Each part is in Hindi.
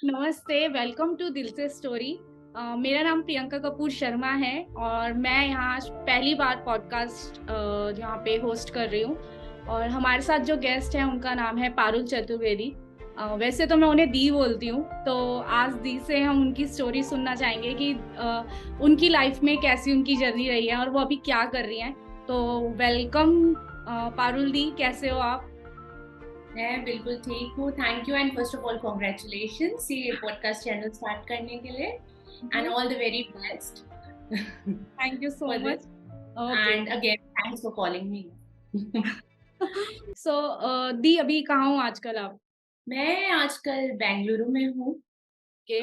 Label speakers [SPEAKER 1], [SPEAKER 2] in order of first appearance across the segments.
[SPEAKER 1] नमस्ते, वेलकम टू दिल से स्टोरी। मेरा नाम प्रियंका कपूर शर्मा है और मैं यहाँ आज पहली बार पॉडकास्ट यहाँ पे होस्ट कर रही हूँ। और हमारे साथ जो गेस्ट हैं उनका नाम है पारुल चतुर्वेदी। वैसे तो मैं उन्हें दी बोलती हूँ, तो आज दी से हम उनकी स्टोरी सुनना चाहेंगे कि उनकी लाइफ में कैसी उनकी जर्नी रही है और वो अभी क्या कर रही हैं। तो वेलकम पारुल दी, कैसे हो आप?
[SPEAKER 2] मैं बिल्कुल ठीक हूँ। Thank you and first of all congratulations ये पॉडकास्ट चैनल स्टार्ट करने के लिए and all the very best
[SPEAKER 1] thank you so
[SPEAKER 2] for this
[SPEAKER 1] much. Okay.
[SPEAKER 2] And again thanks for calling me.
[SPEAKER 1] So दी अभी कहाँ हूँ आजकल आप?
[SPEAKER 2] मैं आजकल बेंगलुरु में हूँ।
[SPEAKER 1] ओके।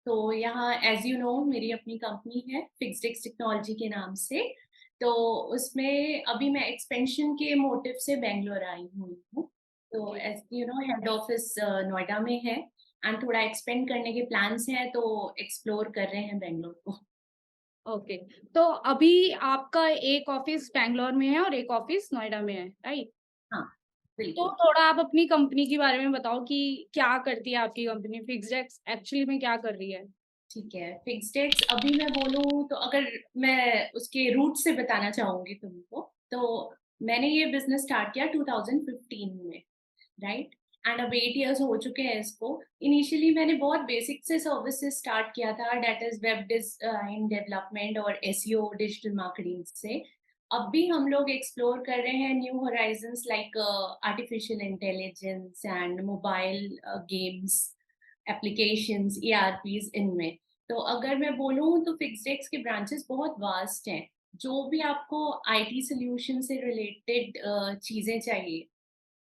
[SPEAKER 2] तो यहाँ एज यू नो मेरी अपनी कंपनी है फिक्सडिक्स टेक्नोलॉजी के नाम से। तो उसमें अभी मैं एक्सपेंशन के मोटिव से बेंगलोर आई हूँ। तो
[SPEAKER 1] okay.
[SPEAKER 2] As you know head office Noida में है एंड थोड़ा एक्सपेंड करने के प्लान्स हैं तो एक्सप्लोर कर रहे हैं बेंगलोर को।
[SPEAKER 1] ओके। तो अभी आपका एक ऑफिस बैंगलोर में है और एक ऑफिस नोएडा में है, राइट?
[SPEAKER 2] हाँ,
[SPEAKER 1] तो
[SPEAKER 2] बिल्कुल।
[SPEAKER 1] थोड़ा आप अपनी कंपनी के बारे में बताओ कि क्या करती है आपकी कंपनी? फिक्सड एक्चुअली में क्या कर रही है?
[SPEAKER 2] ठीक है, फिक्सड अभी मैं बोलूँ तो अगर मैं उसके रूट से बताना चाहूंगी तुमको, तो मैंने ये बिजनेस स्टार्ट किया 2015 में, राइट? एंड अब 8 इयर्स हो चुके हैं इसको। इनिशियली मैंने बहुत बेसिक से सर्विसेज स्टार्ट किया था, that is web design development और एसईओ डिजिटल मार्केटिंग से। अब भी हम लोग एक्सप्लोर कर रहे हैं new horizons like artificial intelligence and mobile games applications ERPs इनमें। तो अगर मैं बोलूँ तो फिक्सडेक्स के ब्रांचेस बहुत वास्ट हैं। जो भी आपको आईटी सोल्यूशन से रिलेटेड चीजें चाहिए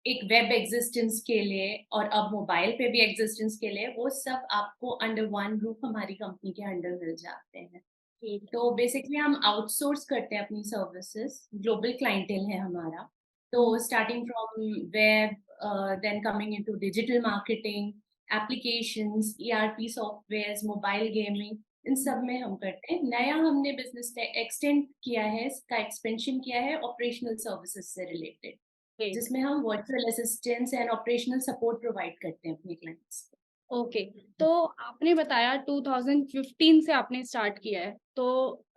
[SPEAKER 2] एक वेब एग्जिस्टेंस के लिए और अब मोबाइल पे भी एग्जिस्टेंस के लिए, वो सब आपको अंडर वन रूफ हमारी कंपनी के अंडर मिल जाते हैं।
[SPEAKER 1] ठीक है।
[SPEAKER 2] तो बेसिकली हम आउटसोर्स करते हैं अपनी सर्विसेज, ग्लोबल क्लाइंटेल है हमारा। तो
[SPEAKER 1] हुँ।
[SPEAKER 2] Starting from web, then coming into digital marketing, applications, ERP softwares, mobile gaming, इन सब में हम करते हैं। नया हमने बिजनेस एक्सटेंड किया है, इसका एक्सपेंशन किया है ऑपरेशनल सर्विसेज से रिलेटेड,
[SPEAKER 1] ग्रेट।
[SPEAKER 2] जिसमें हम virtual assistance and operational support provide करते हैं अपने क्लाइंट्स को।
[SPEAKER 1] ओके। तो आपने बताया 2015 से आपने स्टार्ट किया है। तो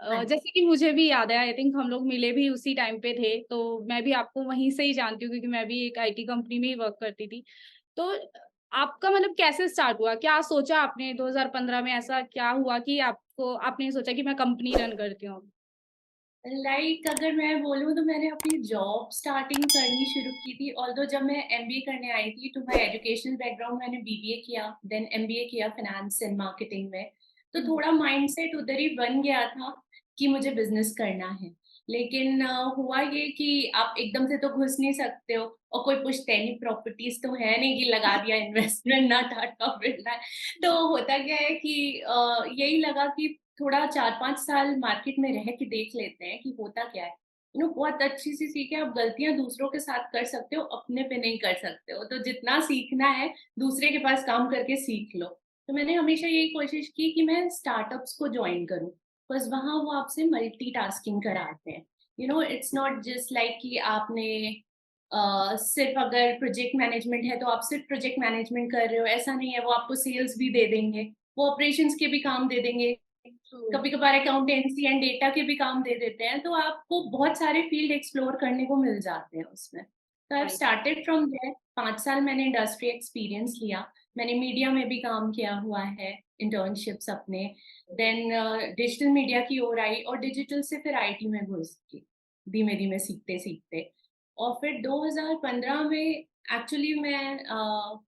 [SPEAKER 2] हाँ जी।
[SPEAKER 1] जैसे कि मुझे भी याद है, आई थिंक हम लोग मिले भी उसी टाइम पे थे, तो मैं भी आपको वहीं से ही जानती हूँ क्योंकि मैं भी एक आईटी कंपनी में ही वर्क करती थी। तो आपका मतलब कैसे स्टार्ट हुआ? क्या सोचा आपने 2015 में, ऐसा क्या हुआ कि आपने सोचा कि मैं कंपनी रन करती हूँ अब?
[SPEAKER 2] अगर मैं बोलूँ तो मैंने अपनी जॉब स्टार्टिंग करनी शुरू की थी। ऑल्दो जब मैं एमबीए करने आई थी, तो माय एजुकेशनल बैकग्राउंड, मैंने बीबीए किया, देन एमबीए किया फाइनेंस एंड मार्केटिंग में। तो
[SPEAKER 1] हुँ।
[SPEAKER 2] थोड़ा माइंडसेट उधर ही बन गया था कि मुझे बिजनेस करना है। लेकिन हुआ ये कि आप एकदम से तो घुस नहीं सकते हो, और कोई पुश्तैनी प्रॉपर्टीज तो है नहीं कि लगा दिया इन्वेस्टमेंट ना टाटा बिरला है। तो होता क्या है कि यही लगा कि थोड़ा 4-5 साल मार्केट में रह के देख लेते हैं कि होता क्या है। बहुत अच्छी सी सीख है, आप गलतियाँ दूसरों के साथ कर सकते हो, अपने पे नहीं कर सकते हो। तो जितना सीखना है, दूसरे के पास काम करके सीख लो। तो मैंने हमेशा यही कोशिश की कि मैं स्टार्टअप्स को जॉइन करूँ, बिकॉज़ वहाँ वो आपसे मल्टीटास्किंग कराते हैं। इट्स नॉट जस्ट लाइक कि आपने सिर्फ़ अगर प्रोजेक्ट मैनेजमेंट है, तो आप सिर्फ़ प्रोजेक्ट मैनेजमेंट कर रहे हो, ऐसा नहीं है। वो आपको सेल्स भी दे देंगे, वो ऑपरेशंस के भी काम दे देंगे,
[SPEAKER 1] ट्रू।
[SPEAKER 2] कभी-कभार अकाउंटेंसी एंड डेटा के भी काम दे देते हैं, तो आपको बहुत सारे फील्ड एक्सप्लोर करने को मिल जाते हैं उसमें। तो I have
[SPEAKER 1] right.
[SPEAKER 2] Started from there. 5 साल मैंने इंडस्ट्री एक्सपीरियंस लिया। मैंने मीडिया में भी काम किया हुआ है, इंटर्नशिप्स अपने। देन डिजिटल मीडिया की ओर आई और डिजिटल से फिर आईटी में घुस गई, धीमे-धीमे सीखते-सीखते। और फिर 2015 में एक्चुअली मैं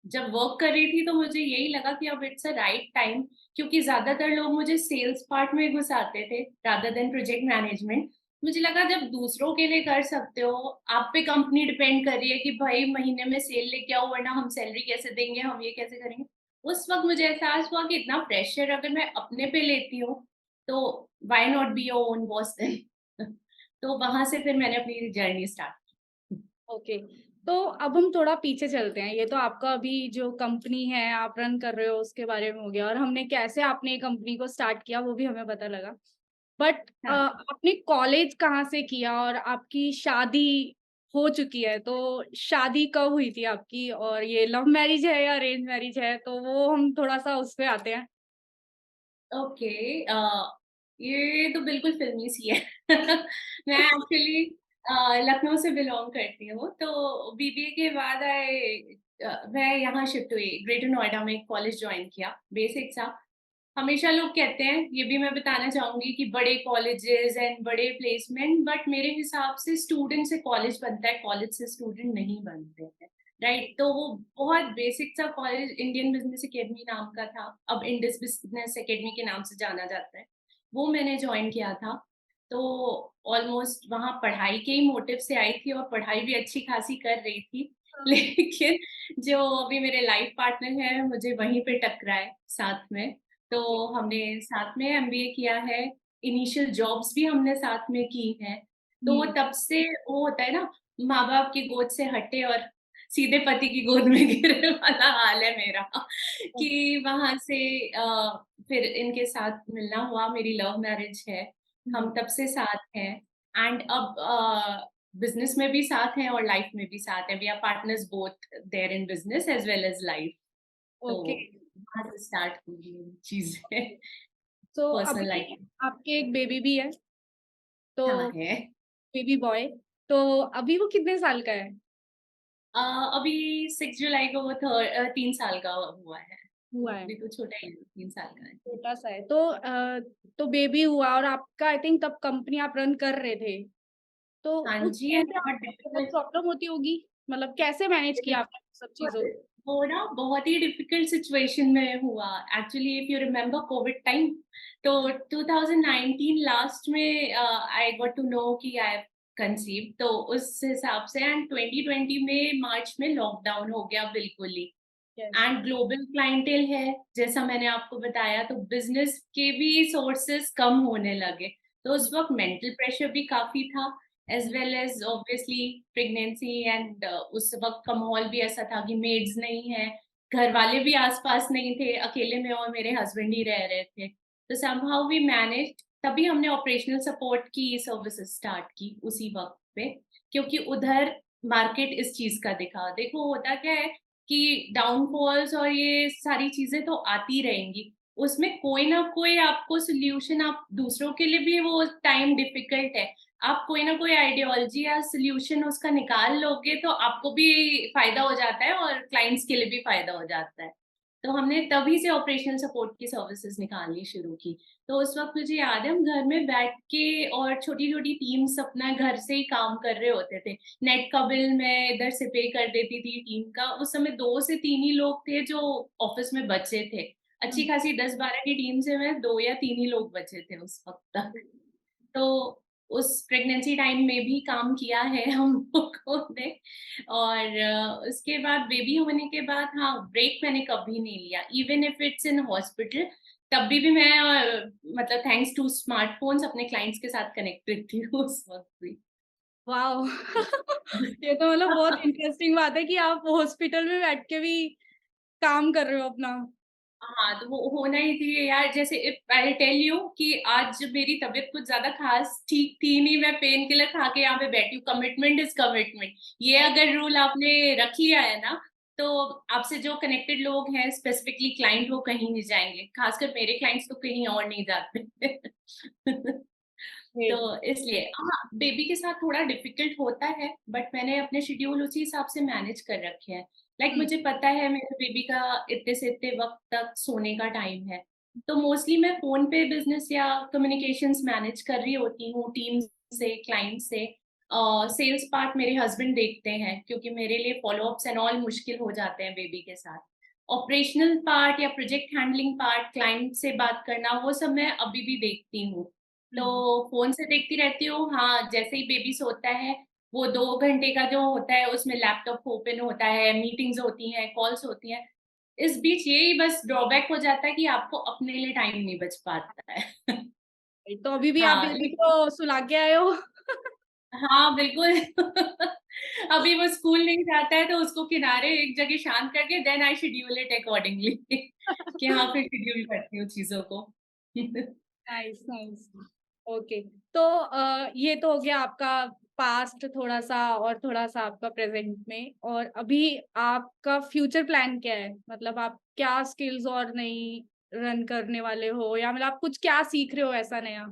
[SPEAKER 2] जब वर्क कर रही थी, तो मुझे यही लगा कि अब इट्स अ राइट टाइम, क्योंकि ज़्यादातर लोग मुझे सेल्स पार्ट में घुसाते थे रादर देन प्रोजेक्ट मैनेजमेंट। मुझे लगा जब दूसरों के लिए कर सकते हो, आप पे कंपनी डिपेंड कर रही है कि भाई महीने में सेल लेके आओ वरना हम सैलरी कैसे देंगे, हम ये कैसे करेंगे। उस वक़्त मुझे एहसास हुआ कि इतना प्रेशर अगर मैं अपने पे लेती हूँ, तो why not be your own boss then. तो वहाँ से फिर मैंने अपनी जर्नी स्टार्ट की।
[SPEAKER 1] ओके। तो अब हम थोड़ा पीछे चलते हैं। ये तो आपका अभी जो कंपनी है, आप रन कर रहे हो उसके बारे में हो गया और हमने कैसे आपने कंपनी को स्टार्ट किया वो भी हमें पता लगा। बट
[SPEAKER 2] हाँ।
[SPEAKER 1] आपने कॉलेज कहाँ से किया और आपकी शादी हो चुकी है, तो शादी कब हुई थी आपकी? और ये लव मैरिज है या अरेंज मैरिज है? तो वो हम थोड़ा-सा उस पे आते हैं।
[SPEAKER 2] ओके। ये तो बिल्कुल फ़िल्मी सी है। मैं एक्चुअली लखनऊ से बिलॉन्ग करती हूँ, तो बीबीए के बाद मैं यहाँ शिफ्ट हुई, ग्रेटर नोएडा में एक कॉलेज जॉइन किया, बेसिक सा। हमेशा लोग कहते हैं, ये भी मैं बताना चाहूँगी कि बड़े कॉलेजेस एंड बड़े प्लेसमेंट, बट मेरे हिसाब से स्टूडेंट से कॉलेज बनता है, कॉलेज से स्टूडेंट नहीं बनते हैं, राइट? तो वो बहुत बेसिक सा कॉलेज इंडियन बिज़नेस अकेडमी नाम का था, अब इंडस बिज़नेस अकेडमी के नाम से जाना जाता है। वो मैंने जॉइन किया था, तो ऑलमोस्ट वहाँ पढ़ाई के ही मोटिव से आई थी और पढ़ाई भी अच्छी खासी कर रही थी।
[SPEAKER 1] हाँ।
[SPEAKER 2] लेकिन जो अभी मेरे लाइफ पार्टनर हैं, मुझे वहीं पे टकराए साथ में। तो
[SPEAKER 1] ओके।
[SPEAKER 2] हमने साथ में एमबीए किया है, इनिशियल जॉब्स भी हमने साथ में की हैं। तो
[SPEAKER 1] हुँ।
[SPEAKER 2] तब से वो होता है ना, माँ-बाप की गोद से हटे और सीधे पति की गोद में गिरे वाला हाल है मेरा कि वहाँ से फिर इनके साथ मिलना हुआ, मेरी लव मैरिज है। हम
[SPEAKER 1] हुँ।
[SPEAKER 2] तब से साथ हैं एंड अब बिज़नेस में भी साथ हैं और लाइफ में भी साथ हैं। We are partners both there in business as well as life. तो
[SPEAKER 1] ओके।
[SPEAKER 2] वहाँ से स्टार्ट हुई ये चीज़ें
[SPEAKER 1] तो
[SPEAKER 2] पर्सनल
[SPEAKER 1] अभी
[SPEAKER 2] लाइफ में।
[SPEAKER 1] आपके एक बेबी भी है,
[SPEAKER 2] हाँ,
[SPEAKER 1] तो
[SPEAKER 2] है।
[SPEAKER 1] बेबी बॉय, तो अभी वो कितने साल का है?
[SPEAKER 2] अ, अभी 6 जुलाई को वो 3 साल का हुआ है। तो
[SPEAKER 1] हुआ है,
[SPEAKER 2] अभी तो छोटा ही है, 3 साल का है।
[SPEAKER 1] छोटा-सा है। तो बेबी हुआ और आपका आई थिंक तब कंपनी आप रन कर रहे थे। तो
[SPEAKER 2] हाँ
[SPEAKER 1] उस
[SPEAKER 2] जी,
[SPEAKER 1] टाइम
[SPEAKER 2] एंड
[SPEAKER 1] पे
[SPEAKER 2] बहुत
[SPEAKER 1] आपको बहुत
[SPEAKER 2] डिफिकल्ट
[SPEAKER 1] प्रॉब्लम होती होगी? मतलब कैसे मैनेज किया आपने सब चीज़ों को?
[SPEAKER 2] वो ना बहुत ही डिफिकल्ट सिचुएशन में हुआ। Actually if you remember Covid time, तो 2019 लास्ट में आई गॉट टू नो कि आई हैव कंसीव्ड, तो उस हिसाब से एंड 2020 में मार्च में लॉकडाउन हो गया बिल्कुल ही।
[SPEAKER 1] यस।
[SPEAKER 2] एंड ग्लोबल क्लाइंटेल है, जैसा मैंने आपको बताया, तो बिज़नेस के भी सोर्सेज़ कम होने लगे। तो उस वक़्त मेंटल प्रेशर भी काफ़ी था, as well as obviously pregnancy and उस वक़्त का माहौल भी ऐसा था कि मेड्स नहीं हैं, घर वाले भी आस-पास नहीं थे, अकेले मैं और मेरे हस्बैंड ही रह रहे थे। तो समहाउ वी मैनेज्ड, तभी हमने ऑपरेशनल सपोर्ट की सर्विसेज़ स्टार्ट की उसी वक़्त पे, क्योंकि उधर मार्केट इस चीज़ का दिखा। देखो होता क्या है कि डाउनफॉल्स और ये सारी चीज़ें तो आती रहेंगी। उसमें कोई ना कोई आपको सॉल्यूशन, आप दूसरों के लिए भी वो टाइम डिफ़िकल्ट है। आप कोई ना कोई आइडियोलॉजी या सॉल्यूशन उसका निकाल लोगे तो आपको भी फ़ायदा हो जाता है और क्लाइंट्स के लिए भी फ़ायदा हो जाता है। तो हमने तभी से ऑपरेशनल सपोर्ट की सर्विसेज़ निकालनी शुरू की। तो उस वक़्त मुझे याद है हम घर में बैठ के और छोटी-छोटी टीम्स अपना घर से ही काम कर रहे होते थे। नेट का बिल मैं इधर से पे कर देती थी टीम का। उस समय 2 से 3 ही लोग थे जो ऑफ़िस में बचे थे। अच्छी
[SPEAKER 1] हुँ।
[SPEAKER 2] खासी 10-12 की टीम से मैं 2 या 3 ही लोग बचे थे उस वक़्त तक। तो उस प्रेगनेंसी टाइम में भी काम किया है हम लोगों ने और उसके बाद बेबी होने के बाद हाँ, ब्रेक मैंने कभी नहीं लिया। Even if it's in hospital, तब भी मैं मतलब थैंक्स टू स्मार्टफ़ोन्स अपने क्लाइंट्स के साथ कनेक्टेड थी उस वक़्त भी।
[SPEAKER 1] वॉव!
[SPEAKER 2] तो
[SPEAKER 1] ये तो मतलब बहुत इंटरेस्टिंग बात है कि आप हॉस्पिटल में बैठ के भी काम कर रहे हो अपना।
[SPEAKER 2] हाँ, तो वो होना ही चाहिए यार। जैसे इफ आई टेल यू कि आज मेरी तबीयत कुछ ज़्यादा ख़ास ठीक थी नहीं, मैं पेन किलर खा के यहाँ पे बैठी हूँ, कमिटमेंट इज़ कमिटमेंट। ये अगर रूल आपने रख लिया है ना, तो आपसे जो कनेक्टेड लोग हैं, स्पेसिफिकली क्लाइंट, वो कहीं नहीं जाएँगे। ख़ासकर मेरे क्लाइंट्स तो कहीं और नहीं जाते। तो
[SPEAKER 1] ग्रेट।
[SPEAKER 2] इसलिए हाँ, बेबी के साथ थोड़ा डिफ़िकल्ट होता है, बट मैंने अपने शेड्यूल उसी हिसाब से मैनेज कर रखे हैं। लाइक
[SPEAKER 1] हुँ।
[SPEAKER 2] मुझे पता है मेरे बेबी का इतने से इतने वक़्त तक सोने का टाइम है। तो मोस्टली मैं फ़ोन पे बिज़नेस या कम्युनिकेशंस मैनेज कर रही होती हूँ टीम से, क्लाइंट से। सेल्स पार्ट मेरे हस्बैंड देखते हैं क्योंकि मेरे लिए फ़ॉलो-अप्स एंड ऑल मुश्किल हो जाते हैं बेबी के साथ। ऑपरेशनल पार्ट या प्रोजेक्ट हैंडलिंग पार्ट, क्लाइंट से बात करना, वो सब मैं अभी भी देखती हूँ। तो
[SPEAKER 1] हुँ।
[SPEAKER 2] फ़ोन से देखती रहती हूँ, हाँ, जैसे ही बेबी सोता है, वो 2 घंटे का जो होता है उसमें लैपटॉप ओपन होता है, मीटिंग्स होती हैं, कॉल्स होती हैं। इस बीच यही बस ड्रॉबैक हो जाता है कि आपको अपने लिए टाइम नहीं बच पाता है।
[SPEAKER 1] तो अभी भी आप
[SPEAKER 2] हाँ,
[SPEAKER 1] बेबी
[SPEAKER 2] लेकिन
[SPEAKER 1] को सुला के आए हो?
[SPEAKER 2] हाँ, बिल्कुल। अभी वो स्कूल नहीं जाता है तो उसको किनारे एक जगह शांत करके then I schedule it accordingly कि हाँ, फिर शेड्यूल करती हूँ चीज़ों को।
[SPEAKER 1] Nice, nice. ओके। तो ये तो हो गया आपका पास्ट थोड़ा-सा और थोड़ा-सा आपका प्रेज़ेंट में, और अभी आपका फ्यूचर प्लान क्या है? मतलब आप क्या स्किल्स और नई रन करने वाले हो, या मतलब आप कुछ क्या सीख रहे हो ऐसा नया?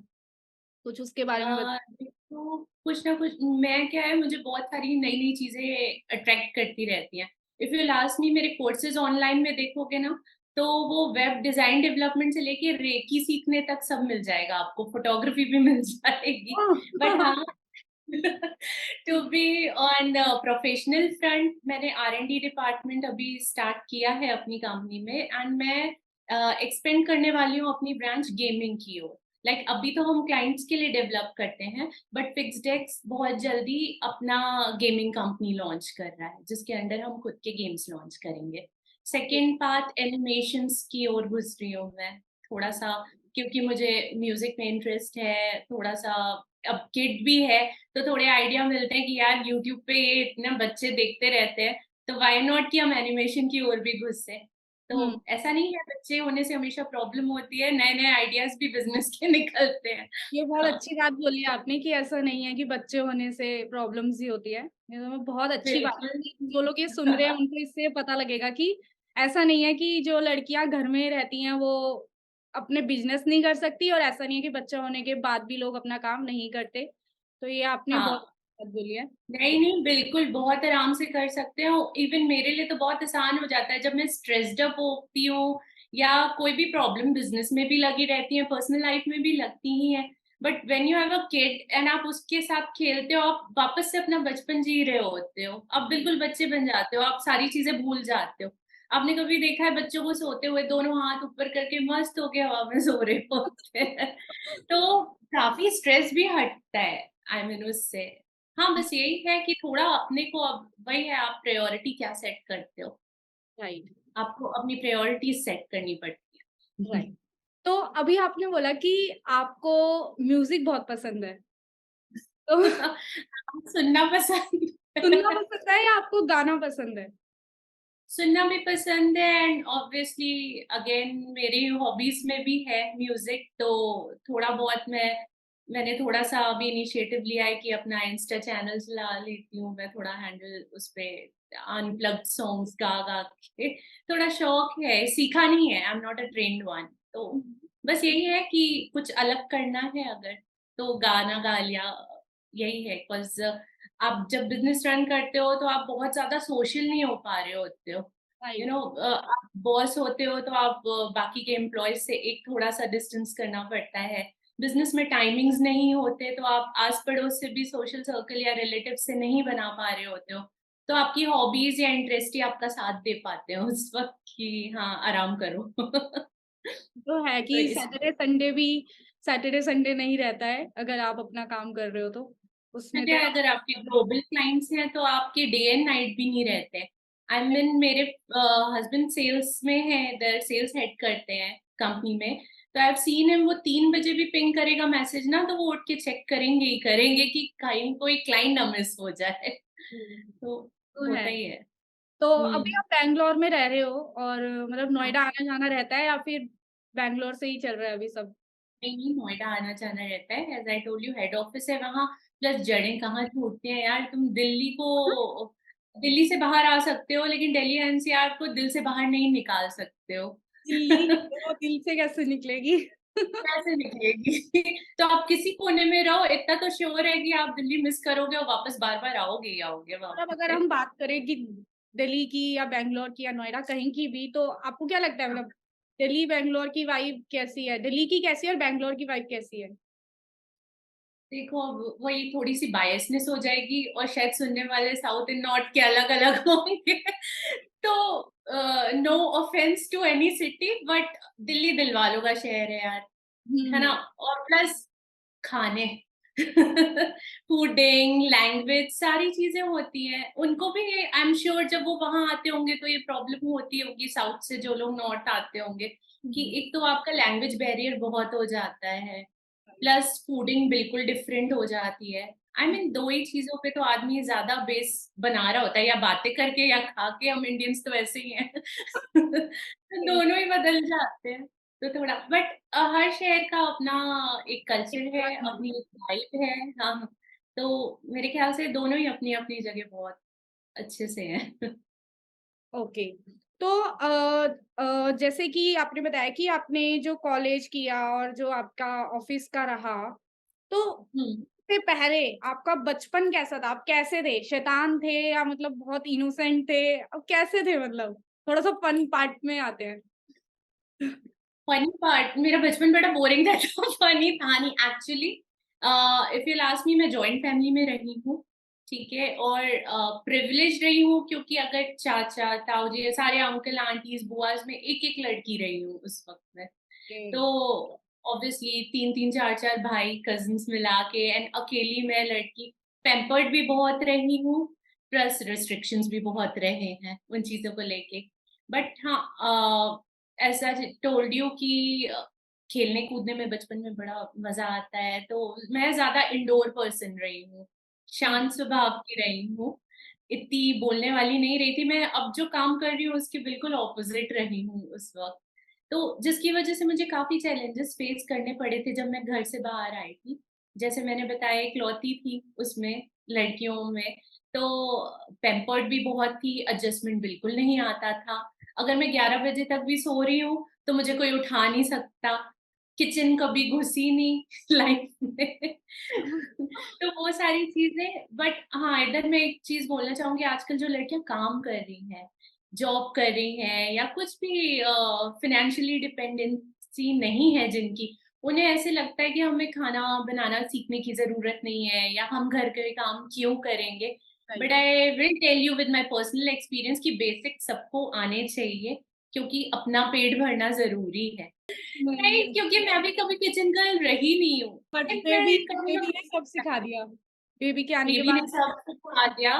[SPEAKER 1] कुछ उसके बारे में
[SPEAKER 2] देखो कुछ ना कुछ मैं क्या है मुझे बहुत सारी नई-नई चीज़ें अट्रैक्ट करती रहती हैं। इफ यू आस्क मी मेरे कोर्सेज़ ऑनलाइन में देखोगे ना, तो वो वेब डिज़ाइन डेवलपमेंट से लेके रेकी सीखने तक सब मिल जाएगा आपको, फ़ोटोग्राफ़ी भी मिल जाएगी। बट
[SPEAKER 1] बताओ?
[SPEAKER 2] हाँ to be on professional front मैंने आर&डी डिपार्टमेंट अभी स्टार्ट किया है अपनी कंपनी में एंड मैं एक्सपेंड करने वाली हूँ अपनी ब्रांच गेमिंग की ओर। लाइक अभी तो हम क्लाइंट्स के लिए डेवलप करते हैं, बट फिक्सडेक्स बहुत जल्दी अपना गेमिंग कंपनी लॉन्च कर रहा है जिसके अंडर हम खुद के गेम्स लॉन्च करेंगे। सेकेंड पार्ट एनिमेशंस की ओर घुस रही हूँ मैं थोड़ा सा, क्योंकि मुझे म्यूजिक में इंटरेस्ट है थोड़ा सा। अब किड भी है तो थोड़े आइडिया मिलते हैं कि यार यूट्यूब पे ये इतने बच्चे देखते रहते हैं, तो व्हाई नॉट कि हम एनिमेशन की ओर भी घुसे। तो
[SPEAKER 1] हुँ,
[SPEAKER 2] ऐसा नहीं है बच्चे होने से हमेशा प्रॉब्लम होती है, नए-नए आइडियाज़ भी बिज़नेस के निकलते हैं।
[SPEAKER 1] ये बहुत
[SPEAKER 2] हाँ,
[SPEAKER 1] अच्छी बात बोली आपने कि ऐसा नहीं है कि बच्चे होने से प्रॉब्लम्स ही होती है। ये तो बहुत अच्छी बात है
[SPEAKER 2] बिल्कुल।
[SPEAKER 1] कि जो लोग ये सुन रहे हैं उनको इससे पता लगेगा कि ऐसा नहीं है कि जो लड़कियाँ घर में रहती हैं वो अपने बिज़नेस नहीं कर सकती, और ऐसा नहीं है कि बच्चा होने के बाद भी लोग अपना काम नहीं करते। तो ये आपने बहुत
[SPEAKER 2] हाँ।
[SPEAKER 1] अच्छी बात बोली है।
[SPEAKER 2] नहीं, नहीं, बिल्कुल, बहुत आराम से कर सकते हो। इवन मेरे लिए तो बहुत आसान हो जाता है जब मैं स्ट्रेस्ड अप होती हूँ या कोई भी प्रॉब्लम बिज़नेस में भी लगी रहती है, पर्सनल लाइफ में भी लगती ही है। But when you have a kid and आप उसके साथ खेलते हो, आप वापस से अपना बचपन जी रहे होते हो। आप बिल्कुल बच्चे बन जाते हो, आप सारी चीज़ें भूल जाते हो। आपने कभी देखा है बच्चों को सोते हुए दोनों हाथ ऊपर करके मस्त होके हवा में सो रहे होते हैं। तो काफ़ी स्ट्रेस भी हटता है आई मीन उससे। हाँ, बस यही है कि थोड़ा अपने को अब वही है आप प्रायोरिटी क्या सेट करते हो?
[SPEAKER 1] राइट,
[SPEAKER 2] आपको अपनी प्रायोरिटीज़ सेट करनी पड़ती है।
[SPEAKER 1] राइट। तो अभी आपने बोला कि आपको म्यूज़िक बहुत पसंद है। तो
[SPEAKER 2] सुनना पसंद
[SPEAKER 1] सुनना
[SPEAKER 2] है।
[SPEAKER 1] पसंद है या आपको गाना पसंद है?
[SPEAKER 2] सुनना भी पसंद है एंड ऑब्वियसली अगेन मेरी हॉबीज़ में भी है म्यूज़िक, तो थोड़ा बहुत मैंने थोड़ा-सा अभी इनिशिएटिव लिया है कि अपना इंस्टा चैनल चला लेती हूँ, मैं थोड़ा हैंडल उसपे अनप्लग्ड सॉन्ग्स गा-गा के, थोड़ा शौक है, सीखा नहीं है, I am not a trained one. तो
[SPEAKER 1] हुँ,
[SPEAKER 2] बस यही है कि कुछ अलग करना है अगर, तो गाना गा लिया, यही है। बिकॉज़ आप जब बिज़नेस रन करते हो तो आप बहुत ज़्यादा सोशल नहीं हो पा रहे होते हो। You
[SPEAKER 1] right.
[SPEAKER 2] नो आप बॉस होते हो तो आप बाकी के एम्प्लॉइज़ से एक थोड़ा-सा डिस्टेंस करना पड़ता है। बिज़नेस में टाइमिंग्स नहीं होते तो आप आस-पड़ोस से भी सोशल सर्कल या रिलेटिव से नहीं बना पा रहे होते हो। तो आपकी हॉबीज़ या इंटरेस्ट ही आपका साथ दे पाते हैं उस वक़्त कि हाँ, आराम करो।
[SPEAKER 1] तो है
[SPEAKER 2] तो
[SPEAKER 1] कि
[SPEAKER 2] इस
[SPEAKER 1] सैटरडे संडे नहीं रहता है, अगर आप अपना काम कर रहे हो तो। उसमें
[SPEAKER 2] है
[SPEAKER 1] तो
[SPEAKER 2] अगर आपके ग्लोबल क्लाइंट्स हैं तो आपके डे एंड नाइट भी नहीं रहते। आई मीन मेरे हस्बैंड सेल्स में हैं, इधर सेल्स हेड करते हैं कंपनी में। तो आई हैव सीन हिम वो 3 बजे भी पिंग करेगा मैसेज ना तो वो उठ के चेक करेंगे ही करेंगे कि कहीं कोई क्लाइंट ना मिस हो जाए।
[SPEAKER 1] हुँ,
[SPEAKER 2] तो
[SPEAKER 1] तो है।
[SPEAKER 2] होता ही है।
[SPEAKER 1] तो अभी
[SPEAKER 2] हुँ।
[SPEAKER 1] आप बैंगलोर में रह रहे हो, और मतलब
[SPEAKER 2] हाँ।
[SPEAKER 1] नोएडा आना-जाना रहता है, या फिर बैंगलोर से ही चल रहा है अभी सब?
[SPEAKER 2] नहीं, नहीं, नोएडा आना-जाना रहता है। As I told you head office है वहाँ, प्लस जड़ें कहाँ छूटती हैं यार। तुम दिल्ली से बाहर आ सकते हो, लेकिन दिल्ली एनसीआर को दिल से बाहर नहीं निकाल सकते हो।
[SPEAKER 1] दिल्ली वो दिल से कैसे निकलेगी?
[SPEAKER 2] कैसे निकलेगी? तो आप किसी कोने में रहो, इतना तो श्योर है कि आप दिल्ली मिस करोगे और वापस बार-बार आओगे ही आओगे वहाँ
[SPEAKER 1] मतलब अगर
[SPEAKER 2] पे।
[SPEAKER 1] हम बात करें कि दिल्ली की या बैंगलोर की या नोएडा कहीं की भी, तो आपको क्या लगता है, मतलब दिल्ली बैंगलोर की वाइब कैसी है? दिल्ली की कैसी है और बैंगलोर की वाइब कैसी है?
[SPEAKER 2] देखो, अब वही थोड़ी-सी बायसनेस हो जाएगी और शायद सुनने वाले साउथ एंड नॉर्थ के अलग-अलग होंगे। तो no offence to any city but Delhi दिलवालों का शहर है यार, है
[SPEAKER 1] हुँ,
[SPEAKER 2] ना? और प्लस खाने फूडिंग, लैंग्वेज सारी चीज़ें होती हैं। उनको भी आई एम श्योर जब वो वहाँ आते होंगे तो ये प्रॉब्लम होती होगी साउथ से जो लोग नॉर्थ आते होंगे, कि
[SPEAKER 1] हुँ,
[SPEAKER 2] एक तो आपका लैंग्वेज बैरियर बहुत हो जाता है। प्लस फूडिंग बिल्कुल डिफरेंट हो जाती है। आई मीन 2 ही चीज़ों पे तो आदमी ज़्यादा बेस बना रहा होता है, या बातें करके या खा के, हम इंडियंस तो वैसे ही हैं। तो
[SPEAKER 1] हुँ,
[SPEAKER 2] दोनों ही बदल जाते हैं। तो थोड़ा बट हर शहर का अपना एक कल्चर है,
[SPEAKER 1] एक
[SPEAKER 2] अपनी एक वाइब है। हाँ, तो मेरे ख्याल से दोनों ही अपनी-अपनी जगह बहुत अच्छे से हैं।
[SPEAKER 1] ओके। तो जैसे कि आपने बताया कि आपने जो कॉलेज किया और जो आपका ऑफिस का रहा, तो
[SPEAKER 2] हुँ।
[SPEAKER 1] उससे पहले आपका बचपन कैसा था? आप कैसे थे? शैतान थे या मतलब बहुत इनोसेंट थे? कैसे थे मतलब? थोड़ा-सा फन पार्ट में आते हैं।
[SPEAKER 2] फनी पार्ट मेरा बचपन बड़ा बोरिंग था तो फनी था नहीं actually. If you ask me मैं जॉइंट फैमिली में रही हूँ, ठीक है? और प्रिविलेज्ड रही हूँ क्योंकि अगर चाचा, ताऊ जी सारे अंकल, आंटीज़, बुआज़ में एक-एक लड़की रही हूँ उस वक़्त में।
[SPEAKER 1] ओके,
[SPEAKER 2] तो ऑब्वियसली 3-3 4-4 भाई कज़िन्स मिला के एंड अकेली मैं लड़की, पैम्पर्ड भी बहुत रही हूँ, प्लस रिस्ट्रिक्शंस भी बहुत रहे हैं उन चीज़ों को लेके। बट हाँ, एज़ आई टोल्ड यू कि खेलने-कूदने में बचपन में बड़ा मज़ा आता है, तो मैं ज़्यादा इंडोर पर्सन रही हूँ,
[SPEAKER 1] हुँ,
[SPEAKER 2] शांत स्वभाव की रही हूँ, इतनी बोलने वाली नहीं रही थी। मैं अब जो काम कर रही हूँ उसके बिल्कुल ऑपोज़िट रही हूँ उस वक़्त। तो जिसकी वजह से मुझे काफ़ी चैलेंजेस फेस करने पड़े थे जब मैं घर से बाहर आई थी। जैसे मैंने बताया इकलौती थी उसमें, लड़कियों में, तो पैम्पर्ड भी बहुत थी, एडजस्टमेंट बिल्कुल नहीं आता था। अगर मैं 11 बजे तक भी सो रही हूँ, तो मुझे कोई उठा नहीं सकता। किचन कभी घुसी नहीं लाइफ में। तो वो सारी चीज़ें, बट हाँ, इधर मैं एक चीज़ बोलना चाहूँगी, आजकल जो लड़कियाँ काम कर रही हैं, जॉब कर रही हैं या कुछ भी फाइनेंशियली डिपेंडेंसी नहीं है जिनकी, उन्हें ऐसे लगता है कि हमें खाना बनाना सीखने की ज़रूरत नहीं है या हम घर के काम क्यों करेंगे। But
[SPEAKER 1] right.
[SPEAKER 2] I will tell you with my personal experience कि बेसिक सबको आने चाहिए, क्योंकि अपना पेट भरना ज़रूरी है।
[SPEAKER 1] नहीं,
[SPEAKER 2] नहीं, क्योंकि मैं भी कभी किचन गर्ल रही नहीं हूँ।
[SPEAKER 1] बट
[SPEAKER 2] एंड मैं
[SPEAKER 1] बेबी
[SPEAKER 2] कहूँ
[SPEAKER 1] बेबी ने सब सिखा दिया। बेबी के आने के
[SPEAKER 2] बेबी ने
[SPEAKER 1] बाद
[SPEAKER 2] सब सिखा दिया।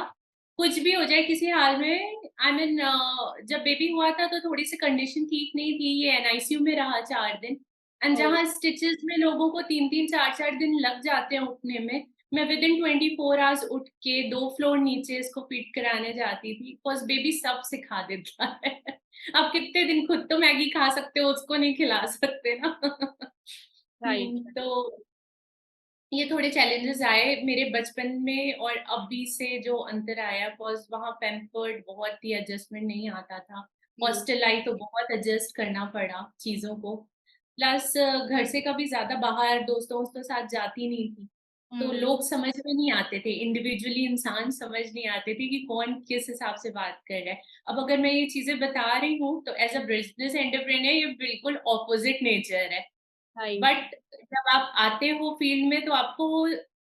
[SPEAKER 2] कुछ भी हो जाए किसी हाल में, आई मीन जब बेबी हुआ था तो थोड़ी-सी कंडीशन ठीक नहीं थी, ये एनआईसीयू में रहा 4 दिन एंड
[SPEAKER 1] ओह!
[SPEAKER 2] जहाँ स्टिचेज़ में लोगों को 3-3 4-4 दिन लग जाते हैं उठने में, मैं विदिन 24 आवर्स उठ के 2 फ्लोर नीचे इसको फीड कराने जाती थी, बिकॉज़ बेबी सब सिखा देता है। आप कितने दिन खुद तो मैगी खा सकते हो, उसको नहीं खिला सकते ना।
[SPEAKER 1] राइट।
[SPEAKER 2] तो ये थोड़े चैलेंजेस आए मेरे बचपन में और अभी से जो अंतर आया, बिकॉज़ वहाँ पैम्पर्ड बहुत ही एडजस्टमेंट नहीं आता था।
[SPEAKER 1] हुँ,
[SPEAKER 2] हॉस्टल आई तो बहुत एडजस्ट करना पड़ा चीज़ों को। प्लस घर से कभी ज़्यादा बाहर दोस्तों-वोस्तों साथ जाती नहीं थी। तो
[SPEAKER 1] हुँ,
[SPEAKER 2] लोग समझ में नहीं आते थे, इंडिविजुअली इंसान समझ नहीं आते थे कि कौन किस हिसाब से बात कर रहा है। अब अगर मैं ये चीज़ें बता रही हूँ तो एज़ अ बिज़नेस एंटरप्रेन्योर ये बिल्कुल अपोज़िट नेचर है।
[SPEAKER 1] राइट।
[SPEAKER 2] बट जब आप आते हो फील्ड में तो आपको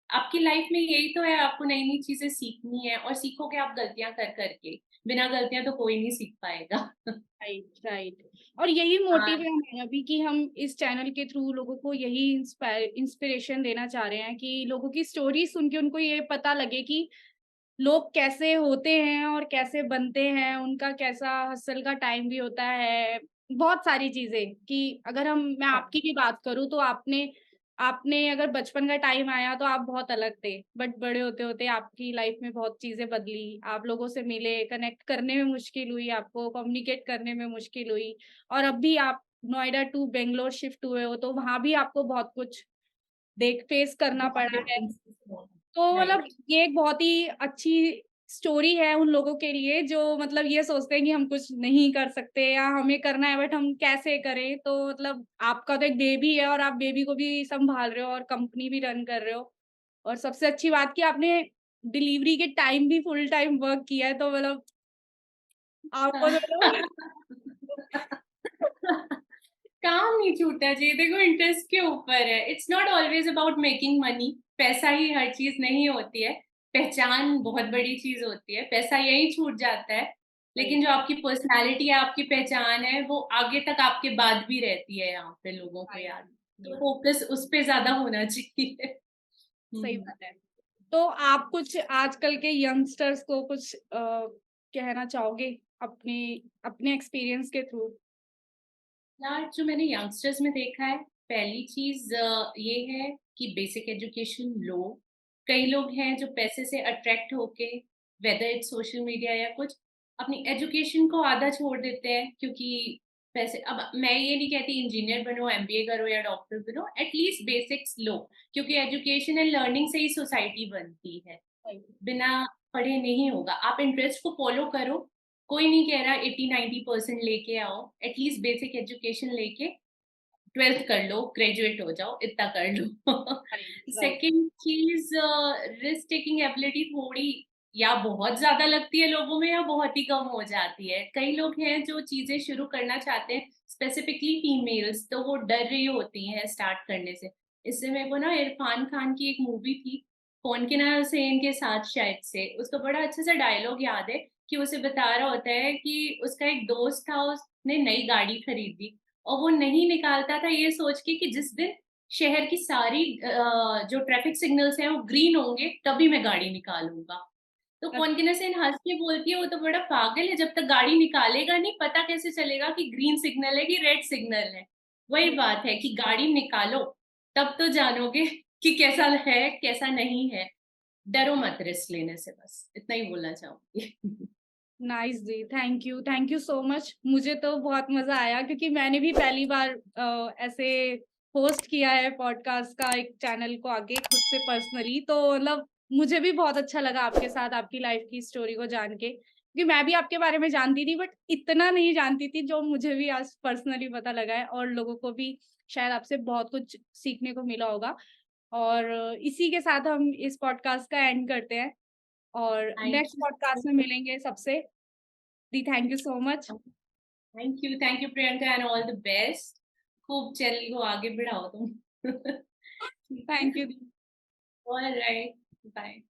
[SPEAKER 2] आपकी लाइफ में यही तो है, आपको नई-नई चीज़ें सीखनी है और सीखोगे आप गलतियाँ कर के। बिना गलतियाँ तो कोई नहीं सीख पाएगा।
[SPEAKER 1] Right, right. और यही मोटिव
[SPEAKER 2] हाँ,
[SPEAKER 1] है हमारा भी कि हम इस चैनल के थ्रू लोगों को यही इंस्पिरेशन देना चाह रहे हैं कि लोगों की स्टोरी सुन के उनको ये पता लगे कि लोग कैसे होते हैं और कैसे बनते हैं, उनका कैसा हसल का टाइम भी होता है। बहुत सारी चीज़ें कि अगर मैं
[SPEAKER 2] हाँ,
[SPEAKER 1] आपकी भी बात करूँ तो आपने आपने अगर बचपन का टाइम आया तो आप बहुत अलग थे, बट बड़े होते-होते आपकी लाइफ में बहुत चीज़ें बदली, आप लोगों से मिले, कनेक्ट करने में मुश्किल हुई, आपको कम्युनिकेट करने में मुश्किल हुई और अब भी आप नोएडा टू बैंगलोर शिफ्ट हुए हो, तो वहाँ भी आपको बहुत कुछ फेस करना
[SPEAKER 2] बहुत
[SPEAKER 1] पड़ा है।
[SPEAKER 2] डिफरेंसेस हैं।
[SPEAKER 1] तो मतलब
[SPEAKER 2] राइट।
[SPEAKER 1] ये एक बहुत ही अच्छी स्टोरी है उन लोगों के लिए जो मतलब ये सोचते हैं कि हम कुछ नहीं कर सकते या हमें करना है बट हम कैसे करें? तो मतलब आपका तो एक बेबी है और आप बेबी को भी सँभाल रहे हो और कंपनी भी रन कर रहे हो। और सबसे अच्छी बात कि आपने डिलीवरी के टाइम भी फुल टाइम वर्क किया है तो मतलब आपको तो मतलब
[SPEAKER 2] काम नहीं छूटा जी, देखो इंटरेस्ट के ऊपर है। It's not always about making money, पैसा ही हर चीज़ नहीं होती है। पहचान बहुत बड़ी चीज़ होती है, पैसा यहीं छूट जाता है।
[SPEAKER 1] राइट,
[SPEAKER 2] लेकिन जो आपकी पर्सनैलिटी है, आपकी पहचान है, वो आगे तक आपके बाद भी रहती है यहाँ पे लोगों को
[SPEAKER 1] राइट,
[SPEAKER 2] याद। तो
[SPEAKER 1] राइट।
[SPEAKER 2] फ़ोकस उस पे ज़्यादा होना चाहिए।
[SPEAKER 1] सही
[SPEAKER 2] हुँ।
[SPEAKER 1] बात है। तो आप कुछ आजकल के यंगस्टर्स को कुछ कहना चाहोगे अपनी अपने एक्सपीरियंस के थ्रू?
[SPEAKER 2] यार, जो मैंने यंगस्टर्स में देखा है, पहली चीज़ ये है कि बेसिक एजुकेशन लो। कई लोग हैं जो पैसे से अट्रैक्ट होके, वेदर इट्स सोशल मीडिया या कुछ, अपनी एजुकेशन को आधा छोड़ देते हैं क्योंकि पैसे, अब मैं ये नहीं कहती इंजीनियर बनो, एमबीए करो या डॉक्टर बनो, एटलीस्ट बेसिक्स लो, क्योंकि एजुकेशन एंड लर्निंग से ही सोसाइटी बनती है, बिना पढ़े नहीं होगा। आप इंटरेस्ट को फॉलो करो, कोई नहीं कह रहा 80-90% लेके आओ, एटलीस्ट बेसिक एजुकेशन लेके 12th कर लो, ग्रेजुएट हो जाओ, इतना कर लो। सेकंड चीज, रिस्क टेकिंग एबिलिटी थोड़ी या बहुत ज्यादा लगती है लोगों में, या बहुत ही कम हो जाती है। कई लोग हैं जो चीजें शुरू करना चाहते हैं, स्पेसिफिकली फीमेल्स, तो वो डर रही होती हैं स्टार्ट करने से। इससे मेरे को ना इरफान खान की एक मूवी थी, कौन के नाम से इनके साथ शायद से, उसका बड़ा अच्छा सा डायलॉग याद है कि उसे बता रहा होता है कि उसका एक दोस्त था, उसने नई गाड़ी खरीदी और वो नहीं निकालता था ये सोच के कि जिस दिन शहर की सारी जो ट्रैफिक सिग्नल्स हैं वो ग्रीन होंगे तभी मैं गाड़ी निकालूंगा। तो कौन से हंस के बोलती है वो तो बड़ा पागल है, जब तक गाड़ी निकालेगा नहीं पता कैसे चलेगा कि ग्रीन सिग्नल है कि रेड सिग्नल है। वही बात है कि गाड़ी निकालो, तब तो जानोगे कि कैसा है कैसा नहीं है। डरो मत रिस्क लेने से, बस इतना ही बोलना चाहूंगी।
[SPEAKER 1] Nice ji, thank you so much. मुझे तो बहुत मजा आया क्योंकि मैंने भी पहली बार ऐसे होस्ट किया है पॉडकास्ट का एक चैनल को आगे खुद से पर्सनली, तो मतलब मुझे भी बहुत अच्छा लगा आपके साथ आपकी लाइफ की स्टोरी को जान के, क्योंकि मैं भी आपके बारे में जानती थी बट इतना नहीं जानती थी जो मुझे भी आज पर्सनली पता लगा है, और लोगों को भी शायद आपसे बहुत कुछ सीखने को मिला होगा। और इसी के साथ हम इस पॉडकास्ट का एंड करते हैं और
[SPEAKER 2] थैंक
[SPEAKER 1] नेक्स्ट
[SPEAKER 2] यू,
[SPEAKER 1] पॉडकास्ट में मिलेंगे सबसे। दी thank you so much.
[SPEAKER 2] Thank you Priyanka, and all the best. खूब चैनल को आगे बढ़ाओ तुम। ठीक है,
[SPEAKER 1] थैंक यू दी।
[SPEAKER 2] All right, bye.